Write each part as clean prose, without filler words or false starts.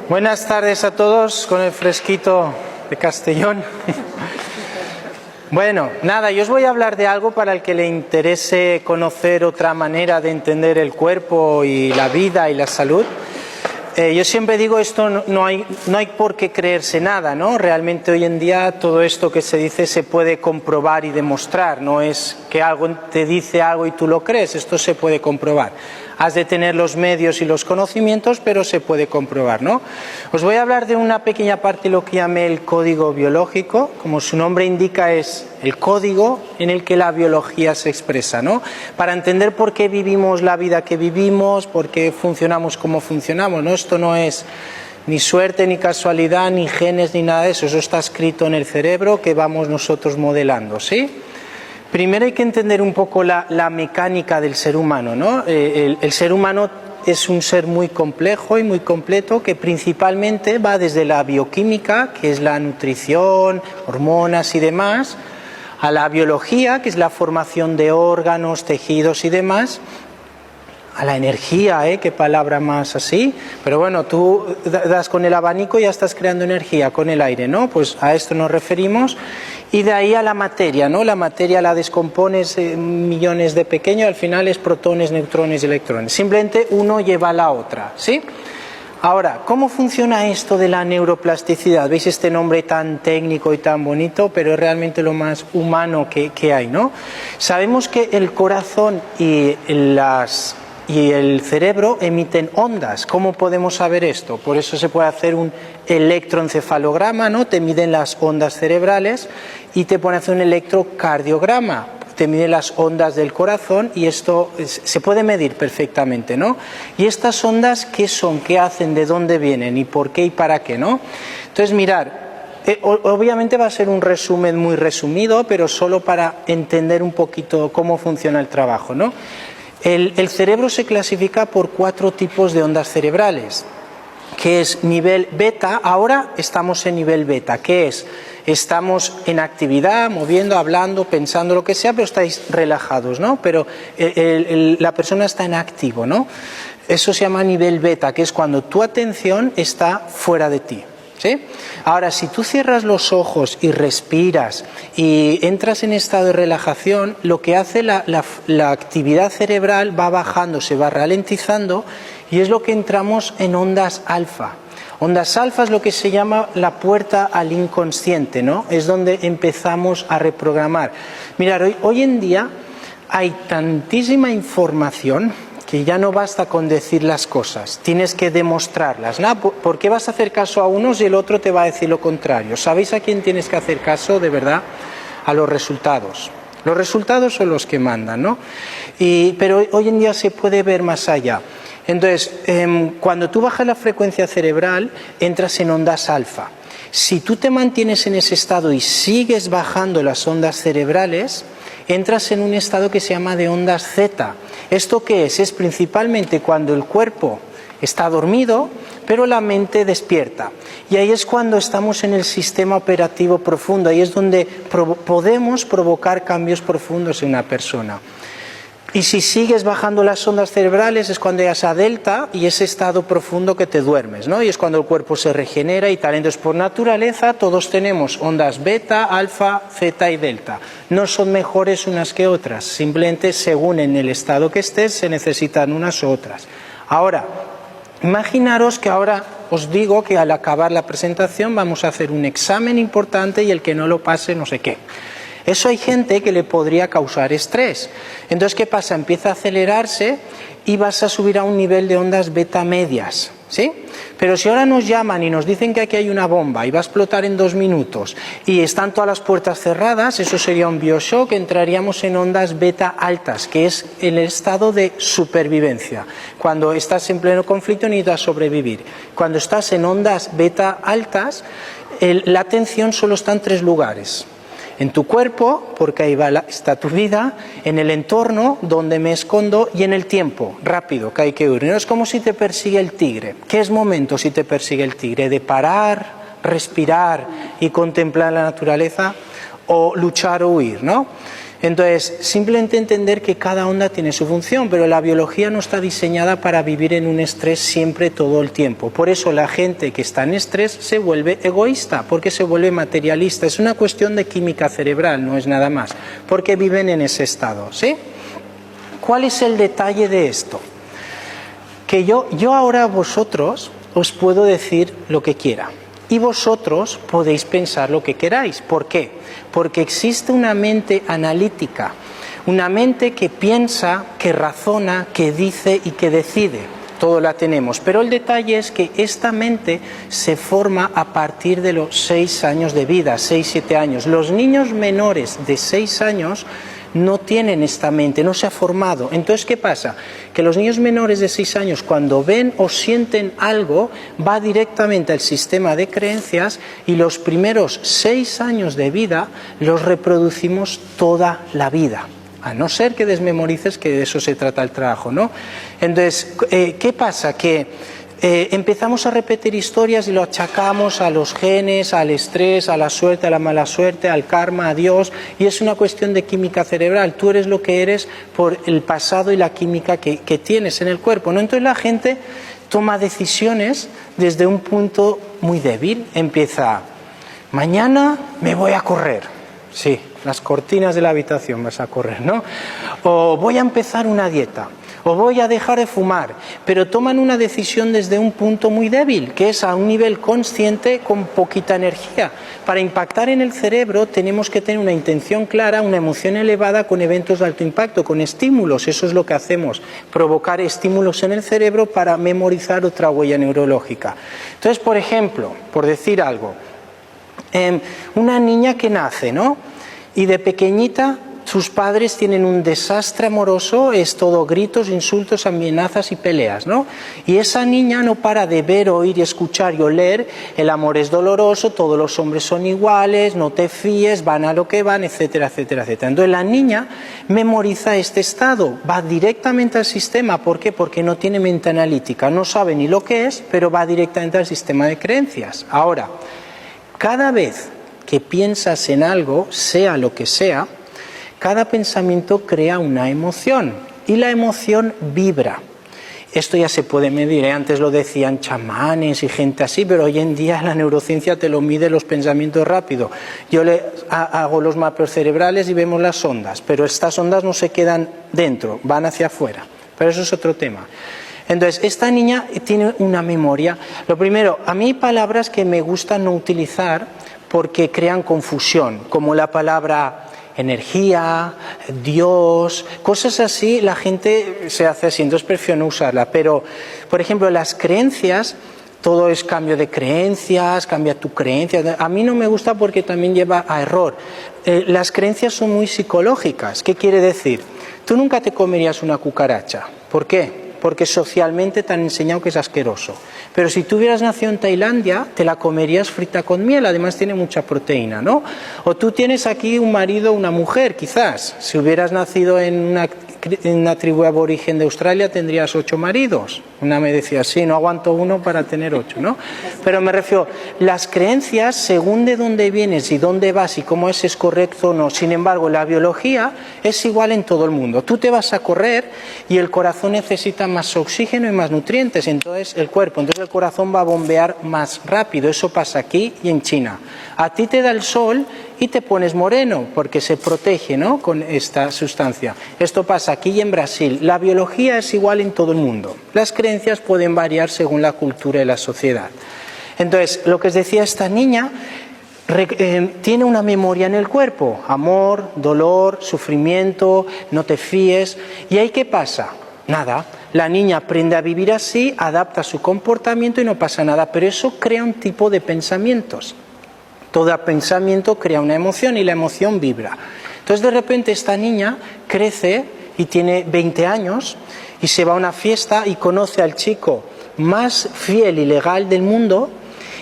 Buenas tardes a todos con el fresquito de Castellón. Bueno, nada, yo os voy a hablar de algo para el que le interese conocer otra manera de entender el cuerpo y la vida y la salud. Yo siempre digo, esto no hay por qué creerse nada, ¿no? Realmente hoy en día todo esto que se dice se puede comprobar y demostrar, no es que algo te dice algo y tú lo crees, esto se puede comprobar. Has de tener los medios y los conocimientos, pero se puede comprobar, ¿no? Os voy a hablar de una pequeña parte de lo que llamé el código biológico. Como su nombre indica, es el código en el que la biología se expresa, ¿no? Para entender por qué vivimos la vida que vivimos, por qué funcionamos como funcionamos, ¿no? Esto no es ni suerte, ni casualidad, ni genes, ni nada de eso. Eso está escrito en el cerebro que vamos nosotros modelando, ¿sí? Primero hay que entender un poco la mecánica del ser humano, ¿no? El ser humano es un ser muy complejo y muy completo que principalmente va desde la bioquímica, que es la nutrición, hormonas y demás, a la biología, que es la formación de órganos, tejidos y demás, a la energía, qué palabra más así, pero bueno, tú das con el abanico y ya estás creando energía con el aire, ¿no? Pues a esto nos referimos. Y de ahí a la materia, ¿no? La materia la descompones en millones de pequeños, al final es protones, neutrones y electrones. Simplemente uno lleva a la otra, ¿sí? Ahora, ¿cómo funciona esto de la neuroplasticidad? ¿Veis este nombre tan técnico y tan bonito? Pero es realmente lo más humano que hay, ¿no? Sabemos que el corazón y el cerebro emiten ondas. ¿Cómo podemos saber esto? Por eso se puede hacer un electroencefalograma, ¿no? Te miden las ondas cerebrales y te pone a hacer un electrocardiograma. Te miden las ondas del corazón y esto se puede medir perfectamente, ¿no? Y estas ondas, ¿qué son? ¿Qué hacen? ¿De dónde vienen? ¿Y por qué y para qué? ¿No? Entonces, mirar, obviamente va a ser un resumen muy resumido, pero solo para entender un poquito cómo funciona el trabajo, ¿no? El cerebro se clasifica por 4 tipos de ondas cerebrales, que es nivel beta. Ahora estamos en nivel beta, que es, estamos en actividad, moviendo, hablando, pensando, lo que sea, pero estáis relajados, ¿no? Pero la persona está en activo, ¿no? Eso se llama nivel beta, que es cuando tu atención está fuera de ti, ¿sí? Ahora, si tú cierras los ojos y respiras y entras en estado de relajación, lo que hace la actividad cerebral va bajando, se va ralentizando y es lo que entramos en ondas alfa. Ondas alfa es lo que se llama la puerta al inconsciente, ¿no? Es donde empezamos a reprogramar. Mirad, hoy en día hay tantísima información que ya no basta con decir las cosas, tienes que demostrarlas, ¿no? ¿Por qué vas a hacer caso a unos y el otro te va a decir lo contrario? ¿Sabéis a quién tienes que hacer caso de verdad? A los resultados. Los resultados son los que mandan, ¿no? Pero hoy en día se puede ver más allá. Entonces, cuando tú bajas la frecuencia cerebral, entras en ondas alfa. Si tú te mantienes en ese estado y sigues bajando las ondas cerebrales, entras en un estado que se llama de ondas zeta. ¿Esto qué es? Es principalmente cuando el cuerpo está dormido, pero la mente despierta. Y ahí es cuando estamos en el sistema operativo profundo, ahí es donde podemos provocar cambios profundos en una persona. Y si sigues bajando las ondas cerebrales es cuando llegas a delta y ese estado profundo que te duermes, ¿no? Y es cuando el cuerpo se regenera y tal. Entonces, por naturaleza, todos tenemos ondas beta, alfa, zeta y delta. No son mejores unas que otras, simplemente según en el estado que estés se necesitan unas u otras. Ahora, imaginaros que ahora os digo que al acabar la presentación vamos a hacer un examen importante y el que no lo pase no sé qué. Eso hay gente que le podría causar estrés. Entonces, ¿qué pasa? Empieza a acelerarse y vas a subir a un nivel de ondas beta medias, ¿sí? Pero si ahora nos llaman y nos dicen que aquí hay una bomba y va a explotar en 2 minutos y están todas las puertas cerradas, eso sería un bioshock, entraríamos en ondas beta altas, que es el estado de supervivencia. Cuando estás en pleno conflicto necesitas sobrevivir. Cuando estás en ondas beta altas, la atención solo está en 3 lugares. En tu cuerpo, porque ahí está tu vida, en el entorno, donde me escondo, y en el tiempo, rápido, que hay que huir. No es como si te persigue el tigre. ¿Qué es momento si te persigue el tigre? ¿De parar, respirar y contemplar la naturaleza? ¿O luchar o huir, no? Entonces, simplemente entender que cada onda tiene su función, pero la biología no está diseñada para vivir en un estrés siempre, todo el tiempo. Por eso la gente que está en estrés se vuelve egoísta, porque se vuelve materialista. Es una cuestión de química cerebral, no es nada más, porque viven en ese estado, ¿sí? ¿Cuál es el detalle de esto? Que yo ahora a vosotros os puedo decir lo que quiera. Y vosotros podéis pensar lo que queráis. ¿Por qué? Porque existe una mente analítica, una mente que piensa, que razona, que dice y que decide. Todo la tenemos. Pero el detalle es que esta mente se forma a partir de los 6 años de vida, 6, 7 años. Los niños menores de 6 años no tienen esta mente, no se ha formado. Entonces, ¿qué pasa? Que los niños menores de 6 años, cuando ven o sienten algo, va directamente al sistema de creencias y los primeros 6 años de vida los reproducimos toda la vida. A no ser que desmemorices, que de eso se trata el trabajo, ¿no? Entonces, ¿qué pasa? Que empezamos a repetir historias y lo achacamos a los genes, al estrés, a la suerte, a la mala suerte, al karma, a Dios, y es una cuestión de química cerebral. Tú eres lo que eres por el pasado y la química que tienes en el cuerpo, ¿no? Entonces la gente toma decisiones desde un punto muy débil. Empieza, mañana me voy a correr. Sí, las cortinas de la habitación vas a correr, ¿no? O voy a empezar una dieta. O voy a dejar de fumar, pero toman una decisión desde un punto muy débil, que es a un nivel consciente con poquita energía. Para impactar en el cerebro tenemos que tener una intención clara, una emoción elevada con eventos de alto impacto, con estímulos. Eso es lo que hacemos, provocar estímulos en el cerebro para memorizar otra huella neurológica. Entonces, por ejemplo, por decir algo, una niña que nace, ¿no? Y de pequeñita sus padres tienen un desastre amoroso, es todo gritos, insultos, amenazas y peleas, ¿no? Y esa niña no para de ver, oír y escuchar y oler, el amor es doloroso, todos los hombres son iguales, no te fíes, van a lo que van, etcétera, etcétera, etcétera. Entonces la niña memoriza este estado, va directamente al sistema. ¿Por qué? Porque no tiene mente analítica, no sabe ni lo que es, pero va directamente al sistema de creencias. Ahora, cada vez que piensas en algo, sea lo que sea, cada pensamiento crea una emoción y la emoción vibra. Esto ya se puede medir, ¿eh? Antes lo decían chamanes y gente así, pero hoy en día la neurociencia te lo mide los pensamientos rápido. Yo hago los mapeos cerebrales y vemos las ondas, pero estas ondas no se quedan dentro, van hacia afuera. Pero eso es otro tema. Entonces, esta niña tiene una memoria. Lo primero, a mí hay palabras que me gusta no utilizar porque crean confusión, como la palabra energía, Dios, cosas así, la gente se hace así, entonces prefiero no usarla. Pero, por ejemplo, las creencias, todo es cambio de creencias, cambia tu creencia. A mí no me gusta porque también lleva a error. Las creencias son muy psicológicas. ¿Qué quiere decir? Tú nunca te comerías una cucaracha. ¿Por qué? Porque socialmente te han enseñado que es asqueroso. Pero si tú hubieras nacido en Tailandia, te la comerías frita con miel, además tiene mucha proteína, ¿no? O tú tienes aquí un marido o una mujer, quizás. Si hubieras nacido en una tribu aborigen de Australia, tendrías 8 maridos. Una me decía, sí, no aguanto uno para tener 8, ¿no? Pero me refiero, las creencias, según de dónde vienes y dónde vas y cómo es correcto o no. Sin embargo, la biología es igual en todo el mundo. Tú te vas a correr y el corazón necesita más oxígeno y más nutrientes, entonces el corazón va a bombear más rápido. Eso pasa aquí y en China. A ti te da el sol y te pones moreno porque se protege, ¿no?, con esta sustancia. Esto pasa aquí y en Brasil. La biología es igual en todo el mundo. Las creencias pueden variar según la cultura y la sociedad. Entonces, lo que os decía, esta niña tiene una memoria en el cuerpo: amor, dolor, sufrimiento, no te fíes. ¿Y ahí qué pasa? Nada. La niña aprende a vivir así, adapta su comportamiento y no pasa nada. Pero eso crea un tipo de pensamientos. Todo pensamiento crea una emoción y la emoción vibra. Entonces de repente esta niña crece y tiene 20 años y se va a una fiesta y conoce al chico más fiel y legal del mundo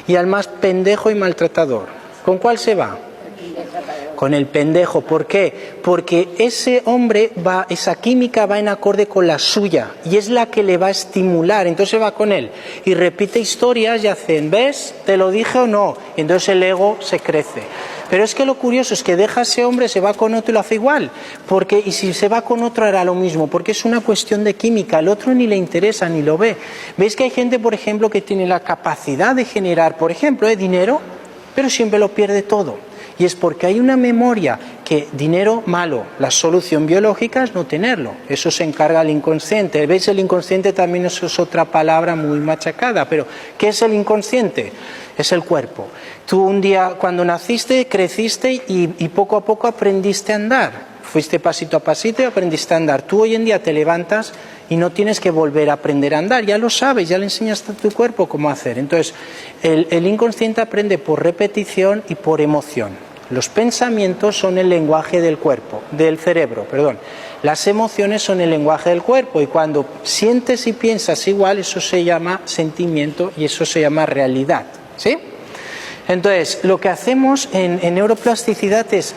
y al más pendejo y maltratador. ¿Con cuál se va? Con el pendejo. ¿Por qué? Porque ese hombre esa química va en acorde con la suya y es la que le va a estimular. Entonces va con él y repite historias y hacen, ¿ves? ¿Te lo dije o no? Y entonces el ego se crece. Pero es que lo curioso es que deja a ese hombre, se va con otro y lo hace igual. Porque, y si se va con otro hará lo mismo, porque es una cuestión de química. Al otro ni le interesa, ni lo ve. ¿Veis que hay gente, por ejemplo, que tiene la capacidad de generar, por ejemplo, dinero, pero siempre lo pierde todo? Y es porque hay una memoria que dinero malo, la solución biológica es no tenerlo. Eso se encarga el inconsciente. ¿Veis? El inconsciente también es otra palabra muy machacada. Pero, ¿qué es el inconsciente? Es el cuerpo. Tú un día, cuando naciste, creciste y poco a poco aprendiste a andar. Fuiste pasito a pasito y aprendiste a andar. Tú hoy en día te levantas y no tienes que volver a aprender a andar. Ya lo sabes, ya le enseñaste a tu cuerpo cómo hacer. Entonces, el inconsciente aprende por repetición y por emoción. Los pensamientos son el lenguaje del cuerpo, del cerebro, perdón. Las emociones son el lenguaje del cuerpo y cuando sientes y piensas igual, eso se llama sentimiento y eso se llama realidad, ¿sí? Entonces, lo que hacemos en neuroplasticidad es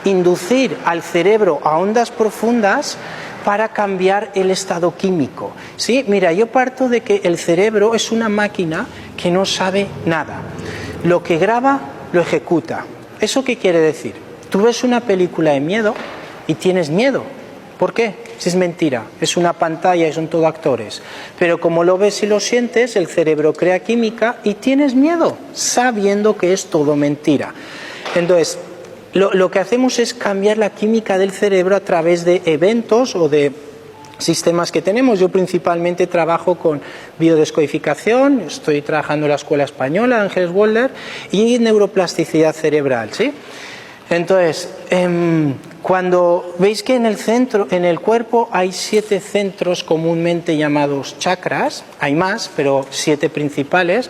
inducir al cerebro a ondas profundas para cambiar el estado químico, ¿sí? Mira, yo parto de que el cerebro es una máquina que no sabe nada. Lo que graba, lo ejecuta. ¿Eso qué quiere decir? Tú ves una película de miedo y tienes miedo. ¿Por qué? Si es mentira, es una pantalla y son todo actores. Pero como lo ves y lo sientes, el cerebro crea química y tienes miedo, sabiendo que es todo mentira. Entonces, lo que hacemos es cambiar la química del cerebro a través de eventos o de sistemas que tenemos. Yo principalmente trabajo con biodescodificación, estoy trabajando en la Escuela Española, Ángeles Walder, y neuroplasticidad cerebral, ¿sí? Entonces, cuando veis que en el centro, en el cuerpo hay 7 centros comúnmente llamados chakras, hay más, pero 7 principales,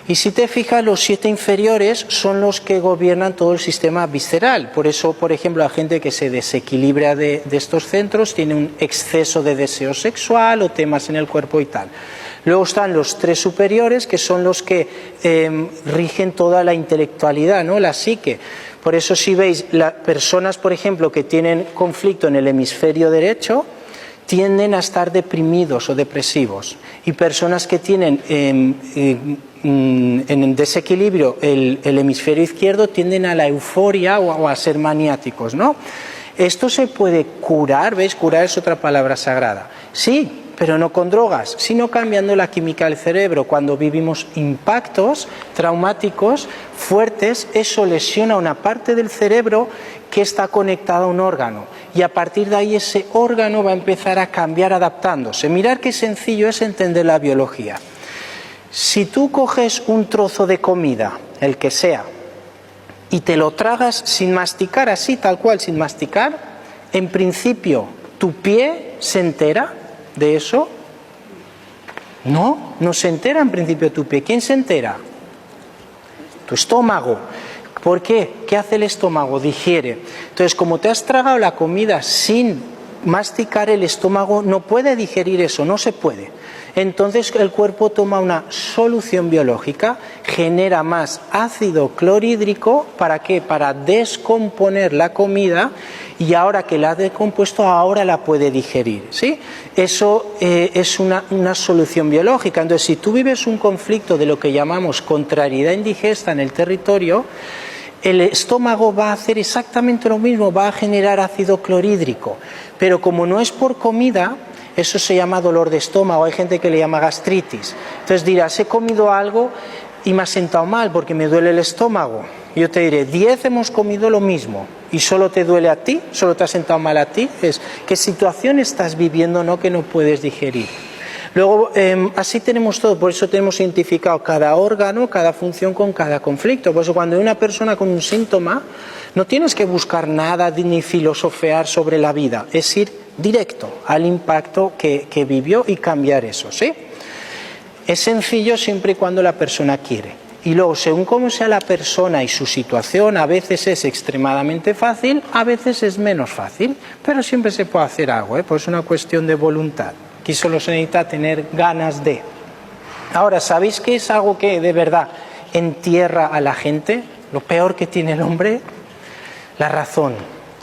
y si te fijas, los 7 inferiores son los que gobiernan todo el sistema visceral. Por eso, por ejemplo, la gente que se desequilibra de estos centros tiene un exceso de deseo sexual o temas en el cuerpo y tal. Luego están los 3 superiores, que son los que rigen toda la intelectualidad, ¿no? La psique. Por eso, si veis, las personas, por ejemplo, que tienen conflicto en el hemisferio derecho, tienden a estar deprimidos o depresivos. Y personas que tienen en desequilibrio el hemisferio izquierdo tienden a la euforia o a ser maniáticos, ¿no? Esto se puede curar, ¿veis? Curar es otra palabra sagrada. Sí, pero no con drogas, sino cambiando la química del cerebro. Cuando vivimos impactos traumáticos fuertes, eso lesiona una parte del cerebro que está conectada a un órgano. Y a partir de ahí ese órgano va a empezar a cambiar adaptándose. Mirad qué sencillo es entender la biología. Si tú coges un trozo de comida, el que sea, y te lo tragas sin masticar, así, tal cual, sin masticar, en principio, ¿tu pie se entera de eso? No se entera en principio tu pie. ¿Quién se entera? Tu estómago. ¿Por qué? ¿Qué hace el estómago? Digiere. Entonces, como te has tragado la comida sin masticar, el estómago no puede digerir eso, no se puede. Entonces el cuerpo toma una solución biológica, genera más ácido clorhídrico, ¿para qué? Para descomponer la comida y ahora que la ha decompuesto, ahora la puede digerir, ¿sí? Eso es una solución biológica. Entonces, si tú vives un conflicto de lo que llamamos contrariedad indigesta en el territorio, el estómago va a hacer exactamente lo mismo, va a generar ácido clorhídrico, pero como no es por comida, eso se llama dolor de estómago, hay gente que le llama gastritis. Entonces dirás, he comido algo y me ha sentado mal porque me duele el estómago. Yo te diré, 10 hemos comido lo mismo y solo te duele a ti, solo te ha sentado mal a ti. ¿Qué situación estás viviendo, no, que no puedes digerir? Luego, así tenemos todo, por eso tenemos identificado cada órgano, cada función con cada conflicto. Por eso cuando hay una persona con un síntoma, no tienes que buscar nada ni filosofear sobre la vida, es ir directo al impacto que vivió y cambiar eso, ¿sí? Es sencillo siempre y cuando la persona quiere. Y luego, según cómo sea la persona y su situación, a veces es extremadamente fácil, a veces es menos fácil, pero siempre se puede hacer algo, ¿eh? Pues es una cuestión de voluntad. Aquí solo se necesita tener ganas de. Ahora, ¿sabéis qué es algo que de verdad entierra a la gente? Lo peor que tiene el hombre, la razón.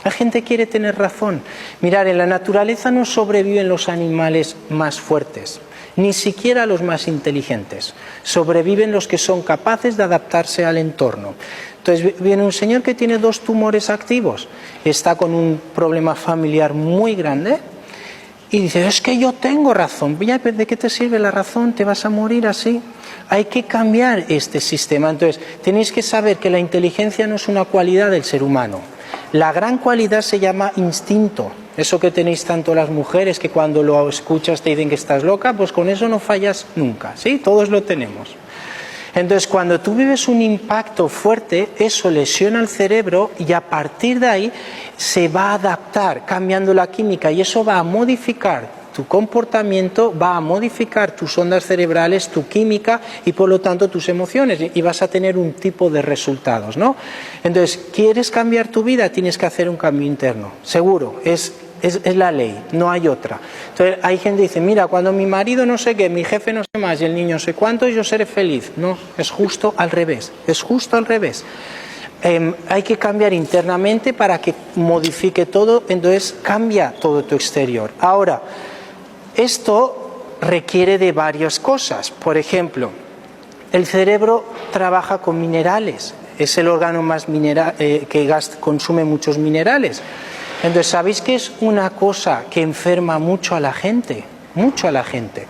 La gente quiere tener razón. Mirad, en la naturaleza no sobreviven los animales más fuertes, ni siquiera los más inteligentes. Sobreviven los que son capaces de adaptarse al entorno. Entonces viene un señor que tiene 2 tumores activos, está con un problema familiar muy grande y dice, es que yo tengo razón. Ya, ¿de qué te sirve la razón? Te vas a morir así. Hay que cambiar este sistema. Entonces tenéis que saber que la inteligencia no es una cualidad del ser humano. La gran cualidad se llama instinto. Eso que tenéis tanto las mujeres, que cuando lo escuchas te dicen que estás loca, pues con eso no fallas nunca, ¿sí? Todos lo tenemos. Entonces, cuando tú vives un impacto fuerte, eso lesiona el cerebro y a partir de ahí se va a adaptar, cambiando la química, y eso va a modificar tu comportamiento, va a modificar tus ondas cerebrales, tu química y por lo tanto tus emociones, y vas a tener un tipo de resultados, ¿no? Entonces, ¿quieres cambiar tu vida? Tienes que hacer un cambio interno, seguro, es la ley, no hay otra. Entonces hay gente que dice, mira, cuando mi marido no sé qué, mi jefe no sé más y el niño no sé cuánto, yo seré feliz. No, es justo al revés, es justo al revés. Hay que cambiar internamente para que modifique todo, entonces cambia todo tu exterior. Ahora, esto requiere de varias cosas. Por ejemplo, el cerebro trabaja con minerales, es el órgano más que consume muchos minerales. Entonces, ¿sabéis que es una cosa que enferma mucho a la gente? Mucho a la gente.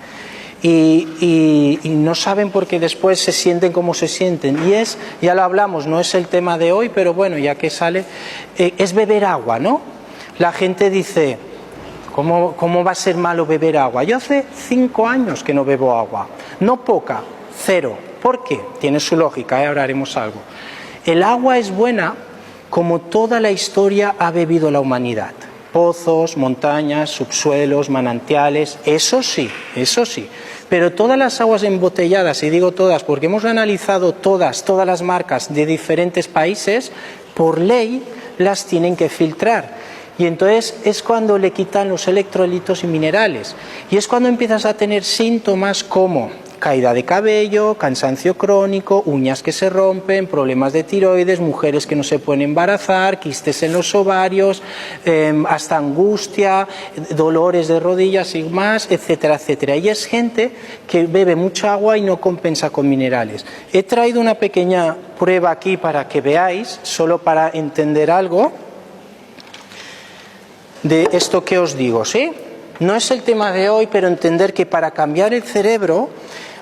Y no saben por qué después se sienten como se sienten. Y es, ya lo hablamos, no es el tema de hoy, pero bueno, ya que sale, es beber agua, ¿no? La gente dice, ¿cómo va a ser malo beber agua? Yo hace 5 años que no bebo agua. No poca, 0. ¿Por qué? Tiene su lógica, ahora haremos algo. El agua es buena como toda la historia ha bebido la humanidad. Pozos, montañas, subsuelos, manantiales, eso sí. Pero todas las aguas embotelladas, y digo todas porque hemos analizado todas las marcas de diferentes países, por ley las tienen que filtrar. Y entonces es cuando le quitan los electrolitos y minerales. Y es cuando empiezas a tener síntomas como caída de cabello, cansancio crónico, uñas que se rompen, problemas de tiroides, mujeres que no se pueden embarazar, quistes en los ovarios, hasta angustia, dolores de rodillas y más, etcétera, etcétera. Y es gente que bebe mucha agua y no compensa con minerales. He traído una pequeña prueba aquí para que veáis, solo para entender algo de esto que os digo, ¿sí? No es el tema de hoy, pero entender que para cambiar el cerebro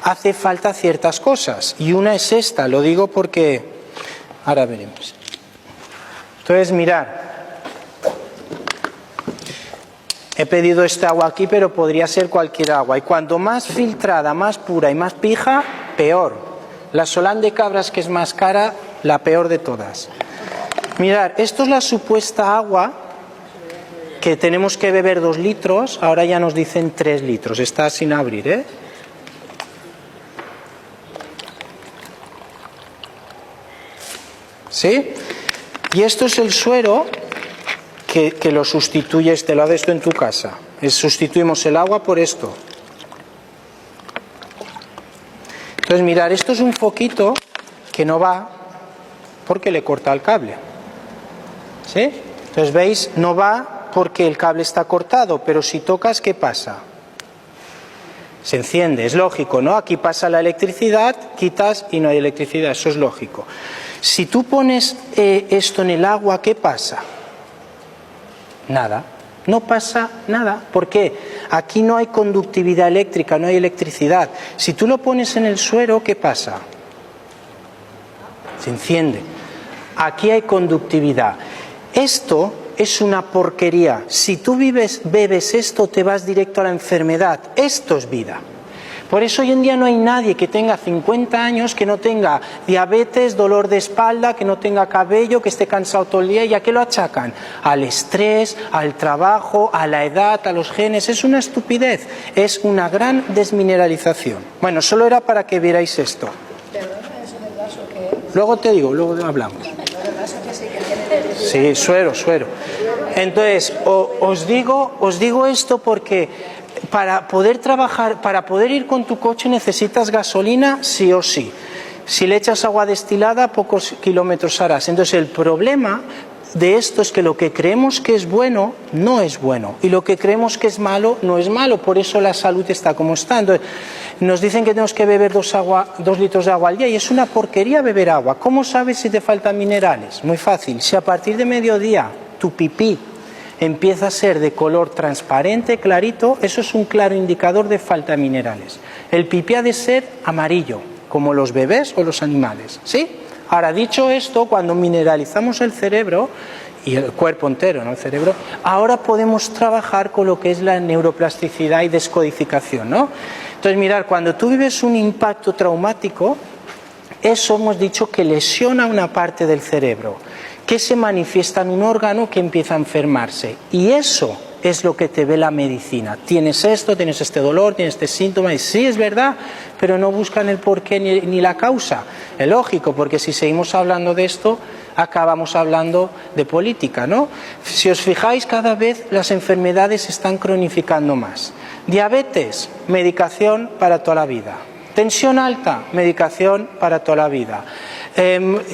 hace falta ciertas cosas. Y una es esta, lo digo porque ahora veremos. Entonces, mirad. He pedido esta agua aquí, pero podría ser cualquier agua. Y cuanto más filtrada, más pura y más pija, peor. La Solán de Cabras, que es más cara, la peor de todas. Mirad, esto es la supuesta agua que tenemos que beber 2 litros, ahora ya nos dicen 3 litros, está sin abrir, ¿eh? ¿Sí? Y esto es el suero que lo sustituye, te lo haces esto en tu casa. Sustituimos el agua por esto. Entonces, mirad, esto es un foquito que no va porque le corta el cable. ¿Sí? Entonces, ¿veis? No va porque el cable está cortado, pero si tocas, ¿qué pasa? Se enciende, es lógico, ¿no? Aquí pasa la electricidad, quitas y no hay electricidad, eso es lógico. Si tú pones esto en el agua, ¿qué pasa? Nada, no pasa nada. ¿Por qué? Aquí no hay conductividad eléctrica, no hay electricidad. Si tú lo pones en el suero, ¿qué pasa? Se enciende. Aquí hay conductividad. Esto es una porquería. Si tú bebes esto, te vas directo a la enfermedad. Esto es vida. Por eso hoy en día no hay nadie que tenga 50 años que no tenga diabetes, dolor de espalda, que no tenga cabello, que esté cansado todo el día. ¿Y a qué lo achacan? Al estrés, al trabajo, a la edad, a los genes. Es una estupidez, es una gran desmineralización. Bueno, solo era para que vierais esto. Luego te digo, luego hablamos. Sí, suero. Entonces, os digo esto porque para poder trabajar, para poder ir con tu coche necesitas gasolina sí o sí. Si le echas agua destilada, pocos kilómetros harás. Entonces el problema de esto es que lo que creemos que es bueno, no es bueno. Y lo que creemos que es malo, no es malo. Por eso la salud está como está. Entonces, nos dicen que tenemos que beber 2 litros de agua al día y es una porquería beber agua. ¿Cómo sabes si te faltan minerales? Muy fácil. Si a partir de mediodía tu pipí empieza a ser de color transparente, clarito, eso es un claro indicador de falta de minerales. El pipí ha de ser amarillo, como los bebés o los animales, ¿sí? Ahora, dicho esto, cuando mineralizamos el cerebro, y el cuerpo entero, no el cerebro, ahora podemos trabajar con lo que es la neuroplasticidad y descodificación, ¿no? Entonces, mirar, cuando tú vives un impacto traumático, eso hemos dicho que lesiona una parte del cerebro, que se manifiesta en un órgano que empieza a enfermarse. Y eso es lo que te ve la medicina. Tienes esto, tienes este dolor, tienes este síntoma, y sí es verdad, pero no buscan el porqué ni la causa. Es lógico, porque si seguimos hablando de esto, acabamos hablando de política, ¿no? Si os fijáis, cada vez las enfermedades se están cronificando más. Diabetes, medicación para toda la vida. Tensión alta, medicación para toda la vida.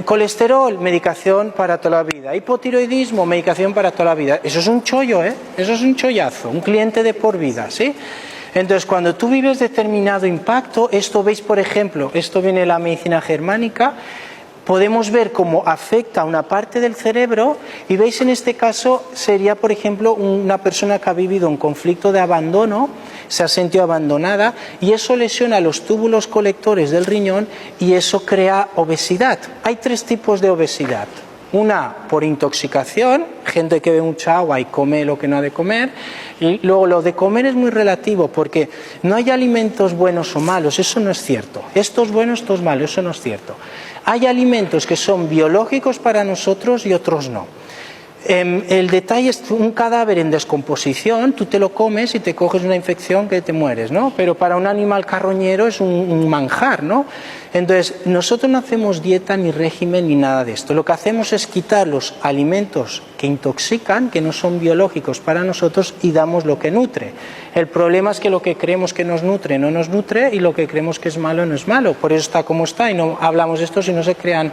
Colesterol, medicación para toda la vida. Hipotiroidismo, medicación para toda la vida. Eso es un chollo, ¿eh? Eso es un chollazo, un cliente de por vida, ¿sí? Entonces, cuando tú vives determinado impacto, esto veis, por ejemplo, esto viene de la medicina germánica, podemos ver cómo afecta a una parte del cerebro y veis en este caso sería, por ejemplo, una persona que ha vivido un conflicto de abandono, se ha sentido abandonada y eso lesiona los túbulos colectores del riñón y eso crea obesidad. Hay 3 tipos de obesidad. Una por intoxicación, gente que bebe mucha agua y come lo que no ha de comer. Y luego lo de comer es muy relativo porque no hay alimentos buenos o malos, eso no es cierto. Esto es bueno, esto es malo, eso no es cierto. Hay alimentos que son biológicos para nosotros y otros no. El detalle es un cadáver en descomposición, tú te lo comes y te coges una infección que te mueres, ¿no? Pero para un animal carroñero es un manjar, ¿no? Entonces, nosotros no hacemos dieta ni régimen ni nada de esto. Lo que hacemos es quitar los alimentos que intoxican, que no son biológicos para nosotros y damos lo que nutre. El problema es que lo que creemos que nos nutre no nos nutre y lo que creemos que es malo no es malo. Por eso está como está y no hablamos de esto si no se crean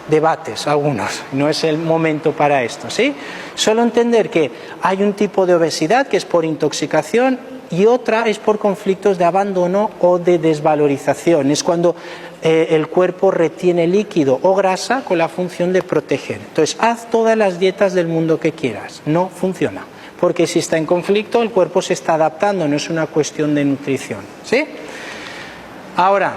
debates algunos. No es el momento para esto, ¿sí? Solo entender que hay un tipo de obesidad que es por intoxicación y otra es por conflictos de abandono o de desvalorización. Es cuando el cuerpo retiene líquido o grasa con la función de proteger. Entonces, haz todas las dietas del mundo que quieras. No funciona. Porque si está en conflicto, el cuerpo se está adaptando, no es una cuestión de nutrición, ¿sí? Ahora,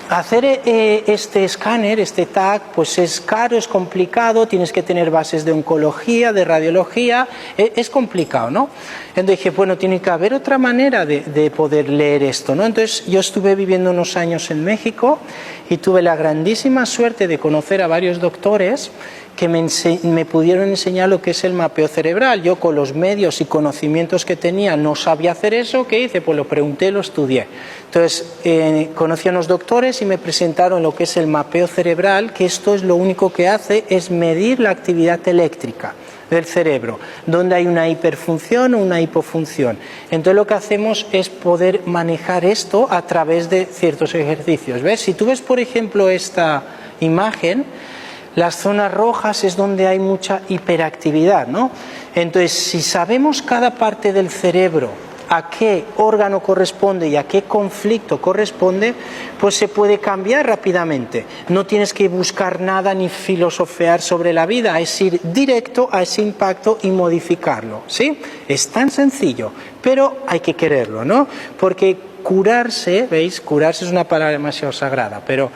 hacer este escáner, este TAC, pues es caro, es complicado, tienes que tener bases de oncología, de radiología, es complicado, ¿no? Entonces dije, bueno, tiene que haber otra manera de poder leer esto, ¿no? Entonces yo estuve viviendo unos años en México y tuve la grandísima suerte de conocer a varios doctores que me pudieron enseñar lo que es el mapeo cerebral. Yo con los medios y conocimientos que tenía no sabía hacer eso. ¿Qué hice? Pues lo pregunté, lo estudié. Entonces conocí a unos doctores y me presentaron lo que es el mapeo cerebral, que esto es lo único que hace, es medir la actividad eléctrica del cerebro, donde hay una hiperfunción o una hipofunción. Entonces lo que hacemos es poder manejar esto a través de ciertos ejercicios. ¿Ves? Si tú ves, por ejemplo, esta imagen, las zonas rojas es donde hay mucha hiperactividad, ¿no? Entonces, si sabemos cada parte del cerebro a qué órgano corresponde y a qué conflicto corresponde, pues se puede cambiar rápidamente. No tienes que buscar nada ni filosofear sobre la vida, es ir directo a ese impacto y modificarlo, ¿sí? Es tan sencillo, pero hay que quererlo, ¿no? Porque curarse, ¿veis? Curarse es una palabra demasiado sagrada, pero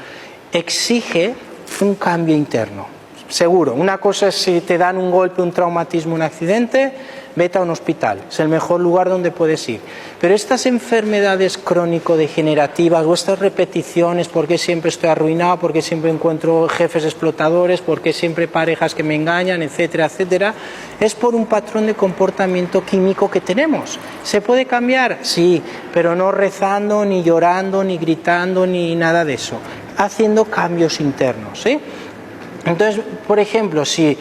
exige un cambio interno, seguro. Una cosa es si te dan un golpe, un traumatismo, un accidente, vete a un hospital, es el mejor lugar donde puedes ir. Pero estas enfermedades crónico-degenerativas o estas repeticiones, porque siempre estoy arruinado, porque siempre encuentro jefes explotadores, porque siempre parejas que me engañan, etcétera, etcétera, es por un patrón de comportamiento químico que tenemos. ¿Se puede cambiar? Sí, pero no rezando, ni llorando, ni gritando, ni nada de eso. Haciendo cambios internos, ¿sí? Entonces, por ejemplo, si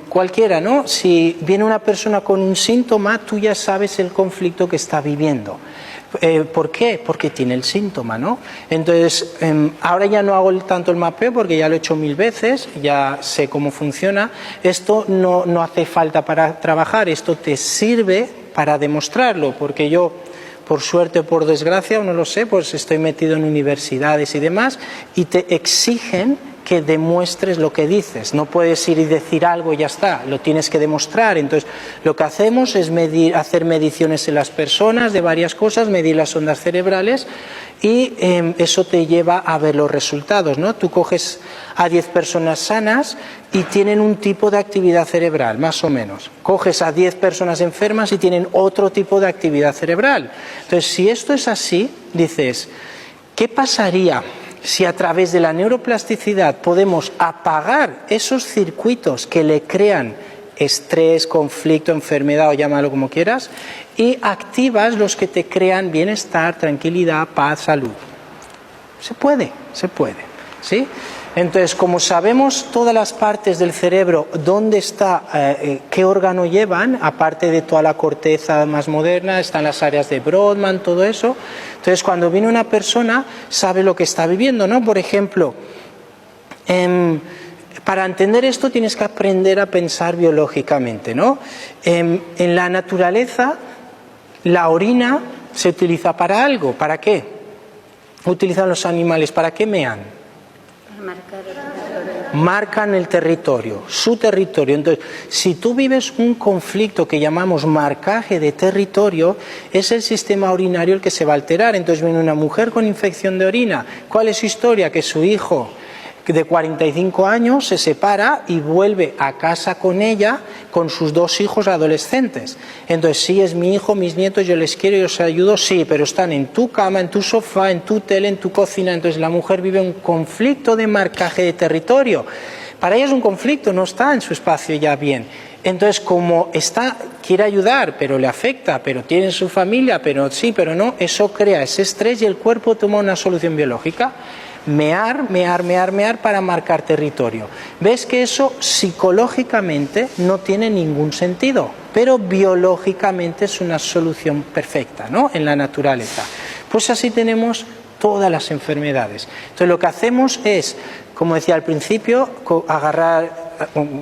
cualquiera, ¿no? Si viene una persona con un síntoma, tú ya sabes el conflicto que está viviendo. ¿Por qué? Porque tiene el síntoma, ¿no? Entonces, ahora ya no hago tanto el mapeo porque ya lo he hecho 1000 veces, ya sé cómo funciona. Esto no hace falta para trabajar, esto te sirve para demostrarlo, porque yo, por suerte o por desgracia, no lo sé, pues estoy metido en universidades y demás, y te exigen que demuestres lo que dices. No puedes ir y decir algo y ya está, lo tienes que demostrar. Entonces, lo que hacemos es hacer mediciones en las personas de varias cosas, medir las ondas cerebrales y eso te lleva a ver los resultados, ¿no? Tú coges a 10 personas sanas y tienen un tipo de actividad cerebral, más o menos. Coges a 10 personas enfermas y tienen otro tipo de actividad cerebral. Entonces, si esto es así, dices, ¿qué pasaría si a través de la neuroplasticidad podemos apagar esos circuitos que le crean estrés, conflicto, enfermedad o llámalo como quieras, y activas los que te crean bienestar, tranquilidad, paz, salud? Se puede, ¿sí? Entonces, como sabemos todas las partes del cerebro, dónde está, qué órgano llevan, aparte de toda la corteza más moderna, están las áreas de Brodmann, todo eso. Entonces, cuando viene una persona, sabe lo que está viviendo, ¿no? Por ejemplo, para entender esto tienes que aprender a pensar biológicamente, ¿no? En la naturaleza, la orina se utiliza para algo. ¿Para qué? Utilizan los animales, ¿para qué mean? Marcan el territorio, su territorio. Entonces, si tú vives un conflicto que llamamos marcaje de territorio, es el sistema urinario el que se va a alterar. Entonces viene una mujer con infección de orina. ¿Cuál es su historia? Que su hijo de 45 años se separa y vuelve a casa con ella, con sus 2 hijos adolescentes. Entonces, sí, es mi hijo, mis nietos, yo les quiero y os ayudo, sí, pero están en tu cama, en tu sofá, en tu tele, en tu cocina. Entonces la mujer vive un conflicto de marcaje de territorio. Para ella es un conflicto, no está en su espacio ya bien. Entonces, como quiere ayudar, pero le afecta, pero tiene su familia, pero sí, pero no, eso crea ese estrés y el cuerpo toma una solución biológica. Mear para marcar territorio. ¿Ves que eso psicológicamente no tiene ningún sentido? Pero biológicamente es una solución perfecta, ¿no? En la naturaleza. Pues así tenemos todas las enfermedades. Entonces lo que hacemos es, como decía al principio, agarrar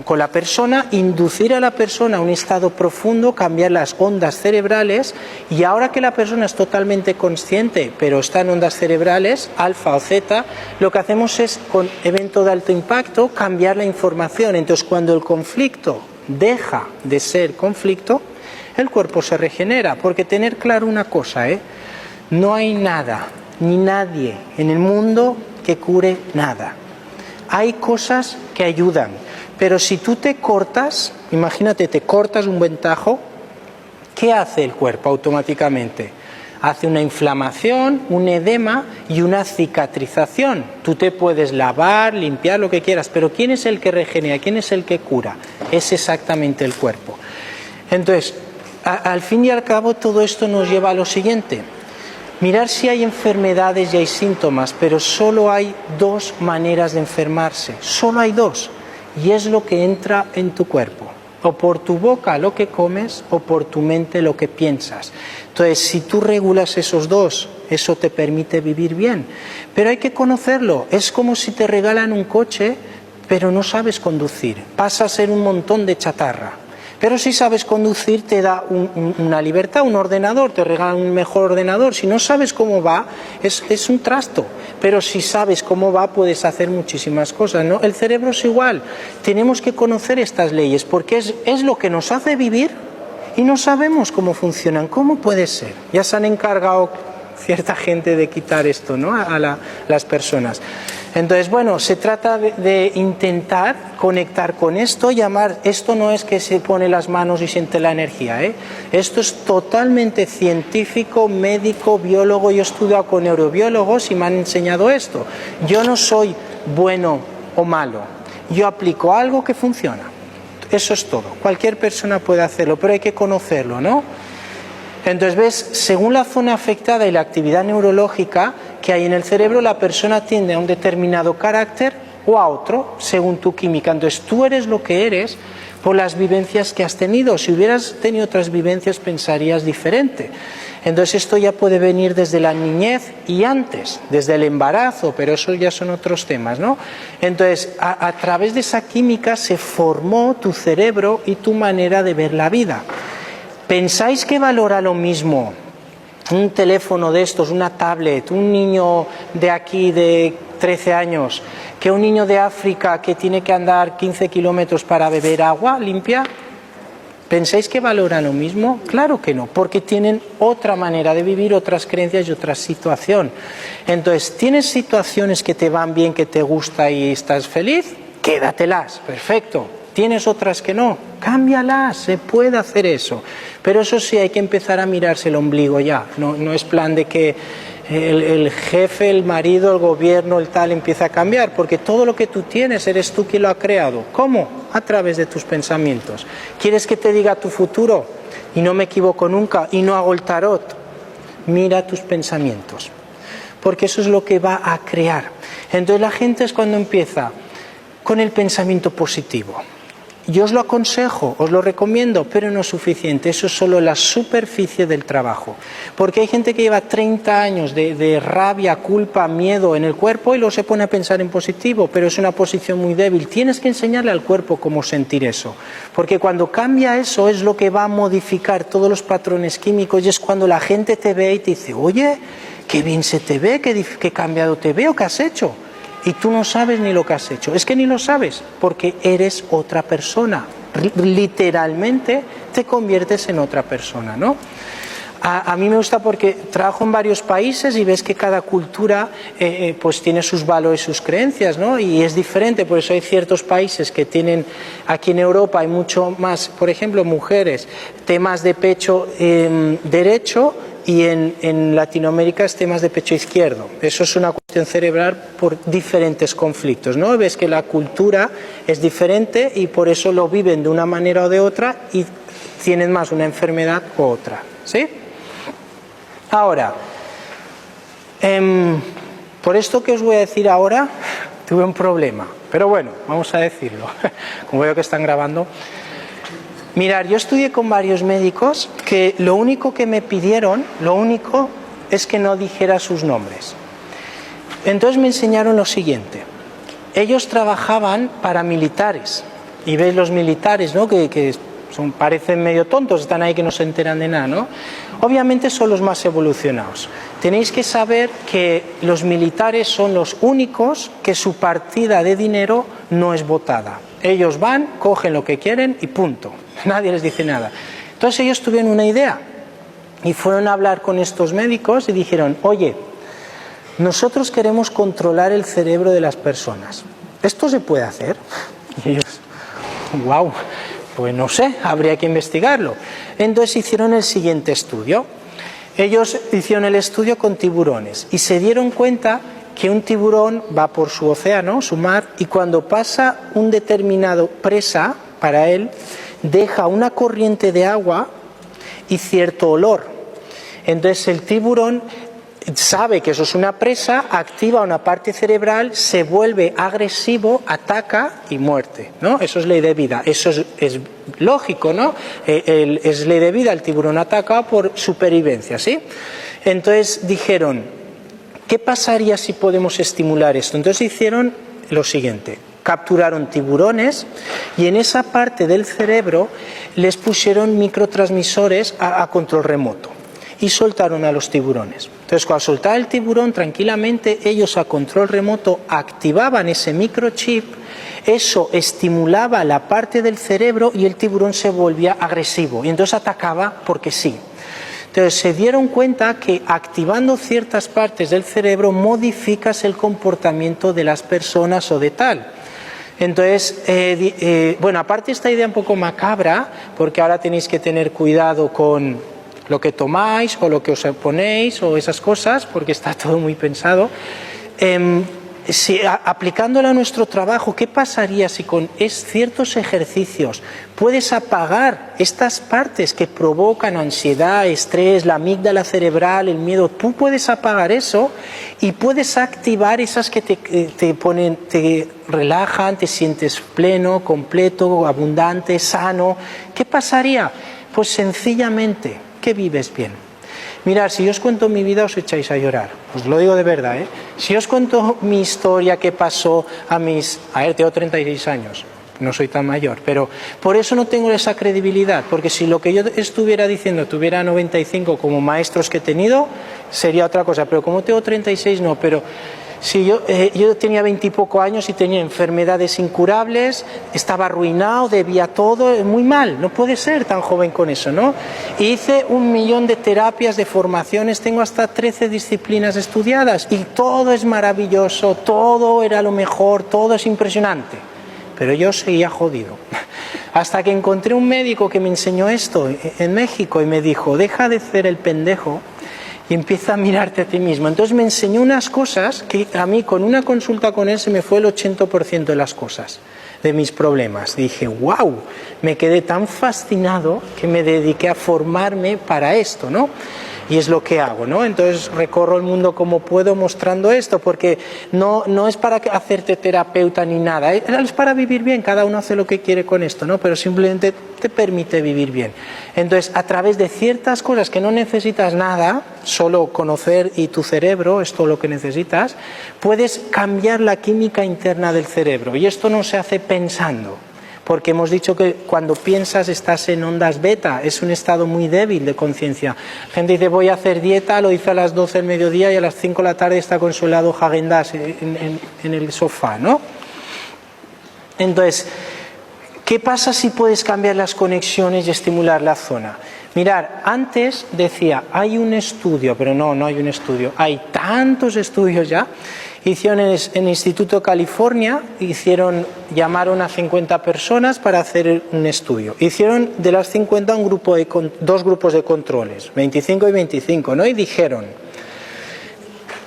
con la persona, inducir a la persona a un estado profundo, cambiar las ondas cerebrales, y ahora que la persona es totalmente consciente, pero está en ondas cerebrales, alfa o zeta, lo que hacemos es, con evento de alto impacto, cambiar la información. Entonces, cuando el conflicto deja de ser conflicto, el cuerpo se regenera. Porque tener claro una cosa, no hay nada, ni nadie en el mundo que cure nada. Hay cosas que ayudan. Pero si tú te cortas, imagínate, te cortas un ventajo, ¿qué hace el cuerpo automáticamente? Hace una inflamación, un edema y una cicatrización. Tú te puedes lavar, limpiar, lo que quieras, pero ¿quién es el que regenera? ¿Quién es el que cura? Es exactamente el cuerpo. Entonces, al fin y al cabo, todo esto nos lleva a lo siguiente. Mirar si hay enfermedades y hay síntomas, pero solo hay 2 maneras de enfermarse. Solo hay 2. Y es lo que entra en tu cuerpo, o por tu boca lo que comes, o por tu mente lo que piensas. Entonces, si tú regulas esos 2, eso te permite vivir bien. Pero hay que conocerlo. Es como si te regalan un coche, pero no sabes conducir. Pasa a ser un montón de chatarra. Pero si sabes conducir, te da una libertad, un ordenador, te regalan un mejor ordenador. Si no sabes cómo va, es un trasto. Pero si sabes cómo va, puedes hacer muchísimas cosas, ¿no? El cerebro es igual. Tenemos que conocer estas leyes, porque es lo que nos hace vivir y no sabemos cómo funcionan. ¿Cómo puede ser? Ya se han encargado cierta gente de quitar esto, ¿no? a las personas. Entonces, bueno, se trata de intentar conectar con esto, esto no es que se pone las manos y siente la energía, Esto es totalmente científico, médico, biólogo. Yo he estudiado con neurobiólogos y me han enseñado esto. Yo no soy bueno o malo, yo aplico algo que funciona. Eso es todo. Cualquier persona puede hacerlo, pero hay que conocerlo, ¿no? Entonces, ves, según la zona afectada y la actividad neurológica que hay en el cerebro, la persona tiende a un determinado carácter o a otro según tu química. Entonces tú eres lo que eres por las vivencias que has tenido. Si hubieras tenido otras vivencias pensarías diferente. Entonces esto ya puede venir desde la niñez y antes, desde el embarazo, pero eso ya son otros temas, ¿no? Entonces a través de esa química se formó tu cerebro y tu manera de ver la vida. ¿Pensáis que valora lo mismo un teléfono de estos, una tablet, un niño de aquí de 13 años, que un niño de África que tiene que andar 15 kilómetros para beber agua limpia? ¿Pensáis que valora lo mismo? Claro que no, porque tienen otra manera de vivir, otras creencias y otra situación. Entonces, ¿tienes situaciones que te van bien, que te gusta y estás feliz? Quédatelas, perfecto. ¿Tienes otras que no? Cámbialas, se puede hacer eso. Pero eso sí, hay que empezar a mirarse el ombligo ya. No es plan de que el jefe, el marido, el gobierno, el tal empieza a cambiar, porque todo lo que tú tienes eres tú quien lo ha creado. ¿Cómo? A través de tus pensamientos. ¿Quieres que te diga tu futuro? Y no me equivoco nunca, y no hago el tarot. Mira tus pensamientos, porque eso es lo que va a crear. Entonces la gente es cuando empieza con el pensamiento positivo. Yo os lo aconsejo, os lo recomiendo, pero no es suficiente. Eso es solo la superficie del trabajo. Porque hay gente que lleva 30 años de rabia, culpa, miedo en el cuerpo y luego se pone a pensar en positivo, pero es una posición muy débil. Tienes que enseñarle al cuerpo cómo sentir eso. Porque cuando cambia eso es lo que va a modificar todos los patrones químicos y es cuando la gente te ve y te dice, oye, qué bien se te ve, qué cambiado te veo, ¿qué has hecho? Y tú no sabes ni lo que has hecho. Es que ni lo sabes, porque eres otra persona. Literalmente te conviertes en otra persona, ¿no? A mí me gusta porque trabajo en varios países y ves que cada cultura pues tiene sus valores, sus creencias, ¿no? Y es diferente, por eso hay ciertos países que tienen, aquí en Europa hay mucho más, por ejemplo, mujeres, temas de pecho derecho, y en Latinoamérica es temas de pecho izquierdo. Eso es una cuestión cerebral por diferentes conflictos, ¿no? Ves que la cultura es diferente y por eso lo viven de una manera o de otra y tienen más una enfermedad u otra, ¿sí? Ahora, por esto que os voy a decir ahora, tuve un problema, pero bueno, vamos a decirlo, como veo que están grabando. Mirad, yo estudié con varios médicos que lo único que me pidieron, es que no dijera sus nombres. Entonces me enseñaron lo siguiente. Ellos trabajaban para militares. Y veis los militares, ¿no? Que parecen medio tontos, están ahí que no se enteran de nada, ¿no? Obviamente son los más evolucionados. Tenéis que saber que los militares son los únicos que su partida de dinero no es votada. Ellos van, cogen lo que quieren y punto. Nadie les dice nada. Entonces ellos tuvieron una idea y fueron a hablar con estos médicos y dijeron, oye, nosotros queremos controlar el cerebro de las personas. ¿Esto se puede hacer? Y ellos, wow, pues no sé, habría que investigarlo. Entonces hicieron el siguiente estudio. Ellos hicieron el estudio con tiburones y se dieron cuenta que un tiburón va por su océano, su mar, y cuando pasa un determinado presa para él, deja una corriente de agua y cierto olor. Entonces el tiburón sabe que eso es una presa, activa una parte cerebral, se vuelve agresivo, ataca y muerte, ¿no? Eso es ley de vida, eso es lógico, ¿no? Es ley de vida, el tiburón ataca por supervivencia, ¿sí? Entonces dijeron, ¿qué pasaría si podemos estimular esto? Entonces hicieron lo siguiente. Capturaron tiburones y en esa parte del cerebro les pusieron microtransmisores a control remoto y soltaron a los tiburones. Entonces, cuando soltaba el tiburón tranquilamente, ellos a control remoto activaban ese microchip, eso estimulaba la parte del cerebro y el tiburón se volvía agresivo y entonces atacaba porque sí. Entonces se dieron cuenta que activando ciertas partes del cerebro modificas el comportamiento de las personas o de tal. Entonces, bueno, aparte de esta idea un poco macabra, porque ahora tenéis que tener cuidado con lo que tomáis o lo que os ponéis o esas cosas, porque está todo muy pensado, aplicándolo a nuestro trabajo, ¿qué pasaría si con ciertos ejercicios puedes apagar estas partes que provocan ansiedad, estrés, la amígdala cerebral, el miedo? Tú puedes apagar eso y puedes activar esas que te relajan, te sientes pleno, completo, abundante, sano. ¿Qué pasaría? Pues sencillamente que vives bien. Mirad, si yo os cuento mi vida os echáis a llorar, os lo digo de verdad, ¿eh? Si os cuento mi historia, qué pasó tengo 36 años, no soy tan mayor, pero por eso no tengo esa credibilidad, porque si lo que yo estuviera diciendo tuviera 95 como maestros que he tenido, sería otra cosa, pero como tengo 36 no, pero si yo tenía 20 y poco años y tenía enfermedades incurables, estaba arruinado, debía todo, muy mal, no puede ser tan joven con eso, ¿no? Hice 1 millón de terapias, de formaciones, tengo hasta 13 disciplinas estudiadas y todo es maravilloso, todo era lo mejor, todo es impresionante, pero yo seguía jodido. Hasta que encontré un médico que me enseñó esto en México y me dijo, deja de ser el pendejo y empieza a mirarte a ti mismo. Entonces me enseñó unas cosas que a mí con una consulta con él se me fue el 80% de las cosas, de mis problemas. Dije, wow, me quedé tan fascinado que me dediqué a formarme para esto, ¿no? Y es lo que hago, ¿no? Entonces recorro el mundo como puedo mostrando esto, porque no es para hacerte terapeuta ni nada, es para vivir bien, cada uno hace lo que quiere con esto, ¿no? Pero simplemente te permite vivir bien. Entonces, a través de ciertas cosas que no necesitas nada, solo conocer y tu cerebro es todo lo que necesitas, puedes cambiar la química interna del cerebro. Y esto no se hace pensando, porque hemos dicho que cuando piensas estás en ondas beta, es un estado muy débil de conciencia. La gente dice voy a hacer dieta, lo dice a las 12 del mediodía y a las 5 de la tarde está con su helado Häagen-Dazs en el sofá, ¿no? Entonces, ¿qué pasa si puedes cambiar las conexiones y estimular la zona? Mirar, antes decía, hay un estudio, pero no hay un estudio, hay tantos estudios ya. Hicieron en el Instituto California, llamaron a 50 personas para hacer un estudio. Hicieron de las 50 dos grupos de controles, 25 y 25, ¿no? Y dijeron,